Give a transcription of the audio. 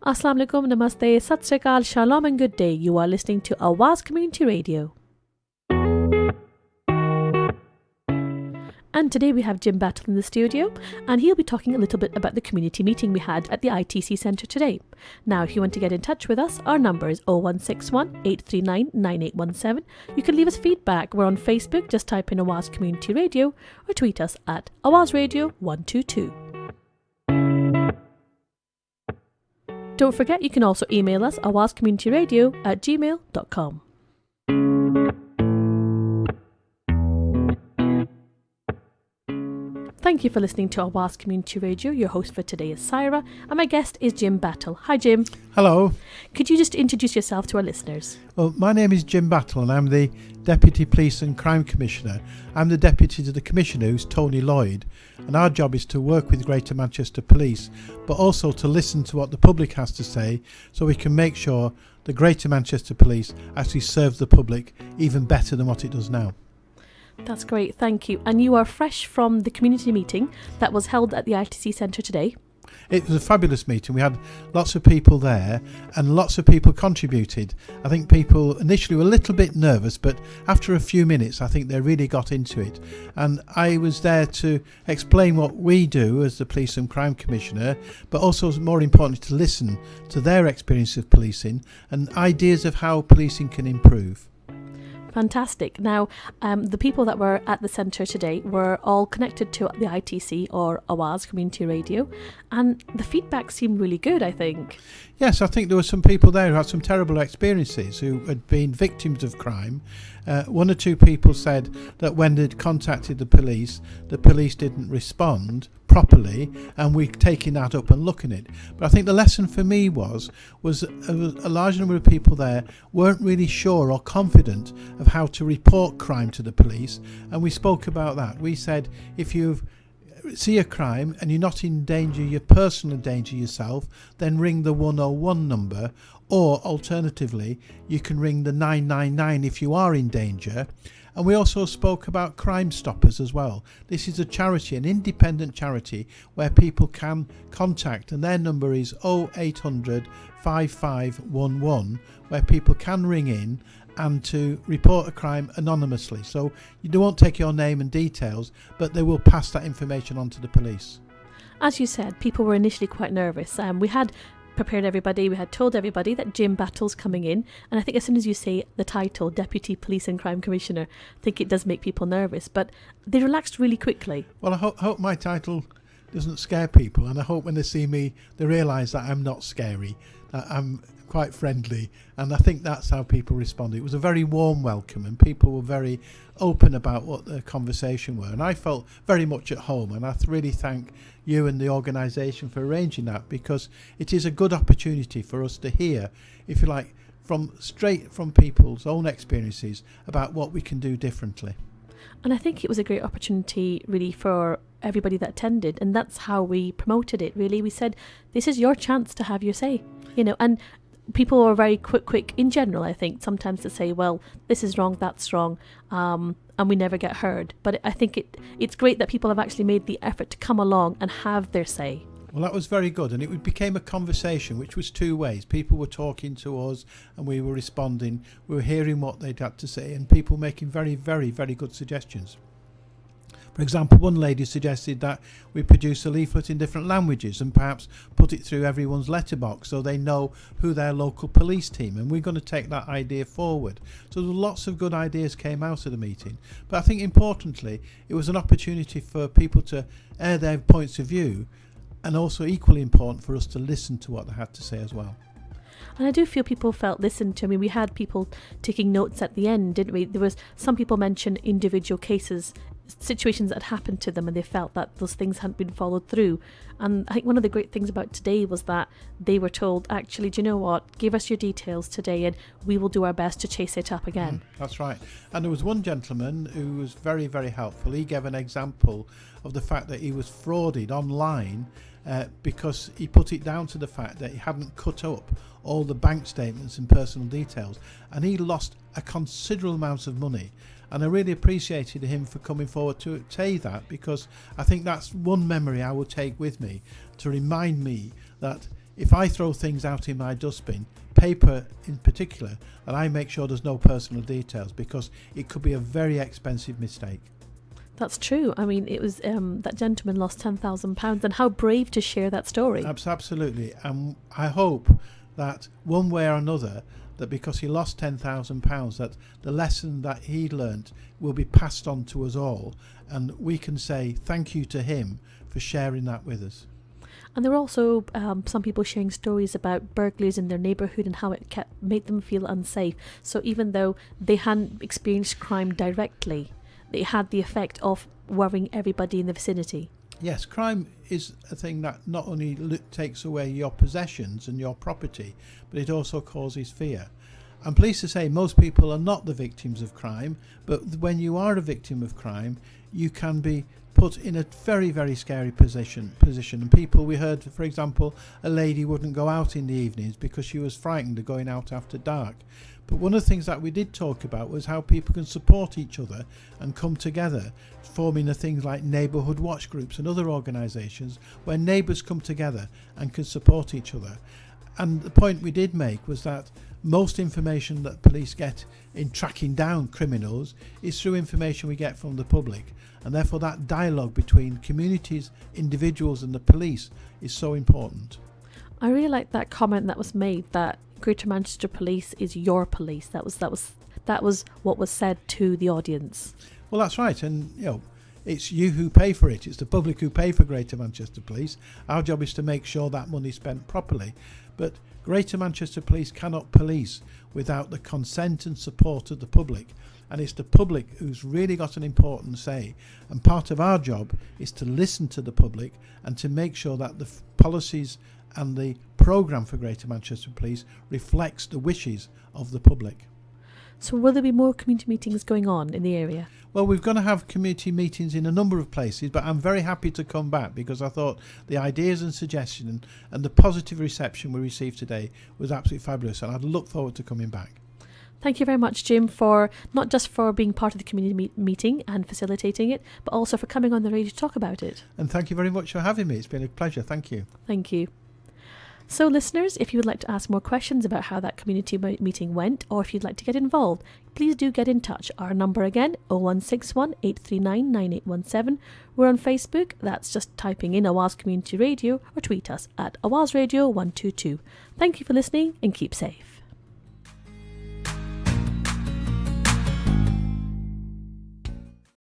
Assalamu alaikum, namaste, sat sri akal, shalom and good day. You are listening to Awaz Community Radio. And today we have Jim Battle in the studio, and he'll be talking a little bit about the community meeting we had at the ITC Centre today. Now, if you want to get in touch with us, our number is 0161 839 9817. You can leave us feedback. We're on Facebook, just type in Awaz Community Radio, or tweet us at Awaz Radio 122. Don't forget, you can also email us awazcommunityradio@gmail.com. Thank you for listening to Awaz Community Radio. Your host for today is Saira, and my guest is Jim Battle. Hi, Jim. Hello. Could you just introduce yourself to our listeners? Well, my name is Jim Battle, and I'm the Deputy Police and Crime Commissioner. I'm the Deputy to the Commissioner, who's Tony Lloyd, and our job is to work with Greater Manchester Police, but also to listen to what the public has to say, so we can make sure the Greater Manchester Police actually serves the public even better than what it does now. That's great, thank you. And you are fresh from the community meeting that was held at the ITC Centre today. It was a fabulous meeting. We had lots of people there and lots of people contributed. I think people initially were a little bit nervous, but after a few minutes I think they really got into it. And I was there to explain what we do as the Police and Crime Commissioner, but also more importantly to listen to their experience of policing and ideas of how policing can improve. Fantastic. Now, the people that were at the centre today were all connected to the ITC or Awaz Community Radio, and the feedback seemed really good, I think. Yes, I think there were some people there who had some terrible experiences, who had been victims of crime. One or two people said that when they'd contacted the police didn't respond properly, and we're taking that up and looking at it. But I think the lesson for me was a large number of people there weren't really sure or confident of how to report crime to the police, and we spoke about that. We said, if you see a crime and you're not in danger, you're personal danger yourself, then ring the 101 number, or alternatively you can ring the 999 if you are in danger. And we also spoke about Crime Stoppers as well. This is a charity, an independent charity, where people can contact, and their number is 0800 5511, where people can ring in and to report a crime anonymously. So you won't take your name and details, but they will pass that information on to the police. As you said, people were initially quite nervous. We had prepared everybody, we had told everybody that Jim Battle's coming in, and I think as soon as you say the title, Deputy Police and Crime Commissioner, I think it does make people nervous, but they relaxed really quickly. Well, I hope my title doesn't scare people, and I hope when they see me they realise that I'm not scary, that I'm quite friendly, and I think that's how people responded. It was a very warm welcome, and people were very open about what the conversation were, and I felt very much at home, and I really thank you and the organisation for arranging that, because it is a good opportunity for us to hear, if you like, straight from people's own experiences about what we can do differently. And I think it was a great opportunity really for everybody that attended, and that's how we promoted it really. We said, this is your chance to have your say, and people were very quick in general, I think, sometimes to say, well, this is wrong, that's wrong, and we never get heard. But I think it's great that people have actually made the effort to come along and have their say. Well, that was very good, and it became a conversation which was two ways. People were talking to us and we were responding. We were hearing what they'd had to say, and people making very, very, very good suggestions. For example, one lady suggested that we produce a leaflet in different languages and perhaps put it through everyone's letterbox so they know who their local police team, and we're going to take that idea forward. So lots of good ideas came out of the meeting. But I think importantly, it was an opportunity for people to air their points of view, and also equally important for us to listen to what they had to say as well. And I do feel people felt listened to. I mean, we had people taking notes at the end, didn't we? There was some people mentioned individual cases, situations that had happened to them, and they felt that those things hadn't been followed through. And I think one of the great things about today was that they were told, actually, do you know what? Give us your details today and we will do our best to chase it up again. That's right. And there was one gentleman who was very, very helpful. He gave an example of the fact that he was frauded online because he put it down to the fact that he hadn't cut up all the bank statements and personal details, and he lost a considerable amount of money. And I really appreciated him for coming forward to say that, because I think that's one memory I will take with me to remind me that if I throw things out in my dustbin, paper in particular, and I make sure there's no personal details, because it could be a very expensive mistake. That's true. I mean, it was that gentleman lost £10,000, and how brave to share that story. Absolutely. And I hope that one way or another, that because he lost £10,000, that the lesson that he learnt will be passed on to us all, and we can say thank you to him for sharing that with us. And there were also some people sharing stories about burglaries in their neighbourhood and how it made them feel unsafe. So even though they hadn't experienced crime directly, it had the effect of worrying everybody in the vicinity. Yes, crime is a thing that not only takes away your possessions and your property, but it also causes fear. I'm pleased to say most people are not the victims of crime, but when you are a victim of crime, you can be put in a very, very scary position. And people, we heard, for example, a lady wouldn't go out in the evenings because she was frightened of going out after dark. But one of the things that we did talk about was how people can support each other and come together, forming the things like neighbourhood watch groups and other organisations where neighbours come together and can support each other. And the point we did make was that most information that police get in tracking down criminals is through information we get from the public, and therefore that dialogue between communities, individuals and the police is so important. I really like that comment that was made, that Greater Manchester Police is your police. That was what was said to the audience. Well, that's right, and it's you who pay for it. It's the public who pay for Greater Manchester Police. Our job is to make sure that money's spent properly. But Greater Manchester Police cannot police without the consent and support of the public. And it's the public who's really got an important say. And part of our job is to listen to the public and to make sure that the policies and the programme for Greater Manchester Police reflects the wishes of the public. So will there be more community meetings going on in the area? Well, we're going to have community meetings in a number of places, but I'm very happy to come back because I thought the ideas and suggestions and the positive reception we received today was absolutely fabulous, and I'd look forward to coming back. Thank you very much, Jim, for not just for being part of the community meeting and facilitating it, but also for coming on the radio to talk about it. And thank you very much for having me. It's been a pleasure. Thank you. Thank you. So listeners, if you would like to ask more questions about how that community meeting went, or if you'd like to get involved, please do get in touch. Our number again, 0161 839 9817. We're on Facebook, that's just typing in Awaz Community Radio, or tweet us at AwazRadio122. Thank you for listening and keep safe.